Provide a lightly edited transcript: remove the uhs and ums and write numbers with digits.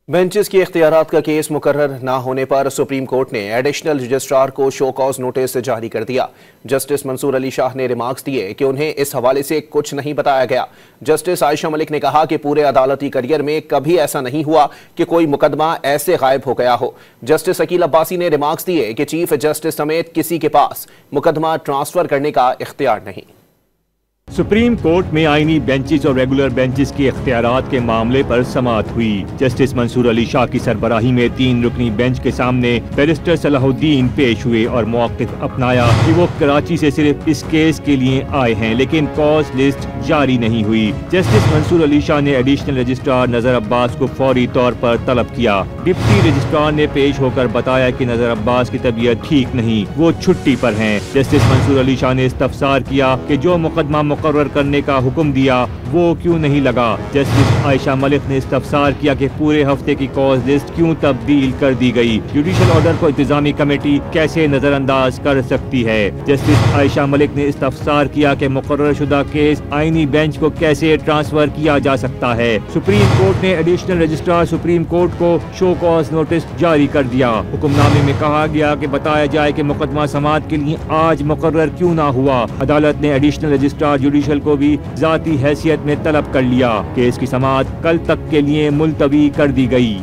Benches کی اختیارات کا کیس مقرر نہ ہونے پر سپریم کورٹ نے ایڈیشنل رجسٹرار کو شو کاز نوٹس جاری کر دیا۔ جسٹس منصور علی شاہ نے ریمارکس دیے کہ انہیں اس حوالے سے کچھ نہیں بتایا گیا۔ جسٹس عائشہ ملک نے کہا کہ پورے عدالتی کیریئر میں کبھی ایسا نہیں ہوا کہ کوئی مقدمہ ایسے غائب ہو گیا ہو۔ جسٹس عقیل عباسی نے ریمارکس دیے کہ چیف جسٹس سمیت کسی کے پاس مقدمہ ٹرانسفر کرنے کا اختیار نہیں۔ سپریم کورٹ میں آئینی بینچز اور ریگولر بینچز کے اختیارات کے معاملے پر سماعت ہوئی۔ جسٹس منصور علی شاہ کی سربراہی میں 3 رکنی بینچ کے سامنے بیرسٹر صلاح الدین پیش ہوئے اور موقف اپنایا کہ وہ کراچی سے صرف اس کیس کے لیے آئے ہیں، لیکن کاز لسٹ جاری نہیں ہوئی۔ جسٹس منصور علی شاہ نے ایڈیشنل رجسٹرار نذر عباس کو فوری طور پر طلب کیا۔ ڈپٹی رجسٹرار نے پیش ہو کر بتایا کہ نذر عباس کی طبیعت ٹھیک نہیں، وہ چھٹی پر ہیں۔ جسٹس منصور علی شاہ نے استفسار کیا کہ جو مقدمہ مقرر کرنے کا حکم دیا وہ کیوں نہیں لگا۔ جسٹس عائشہ ملک نے استفسار کیا کہ پورے ہفتے کی کاز لسٹ کیوں تبدیل کر دی گئی، جوڈیشل آرڈر کو انتظامی کمیٹی کیسے نظر انداز کر سکتی ہے۔ جسٹس عائشہ ملک نے استفسار کیا کہ مقرر شدہ کیس آئینی بینچ کو کیسے ٹرانسفر کیا جا سکتا ہے۔ سپریم کورٹ نے ایڈیشنل رجسٹرار سپریم کورٹ کو شو کاز نوٹس جاری کر دیا۔ حکم نامے میں کہا گیا کہ بتایا جائے کہ مقدمہ سماعت کے لیے آج مقرر کیوں نہ ہوا۔ عدالت نے ایڈیشنل رجسٹرار جوڈیشل کو بھی ذاتی حیثیت میں طلب کر لیا۔ کیس کی سماعت کل تک کے لیے ملتوی کر دی گئی۔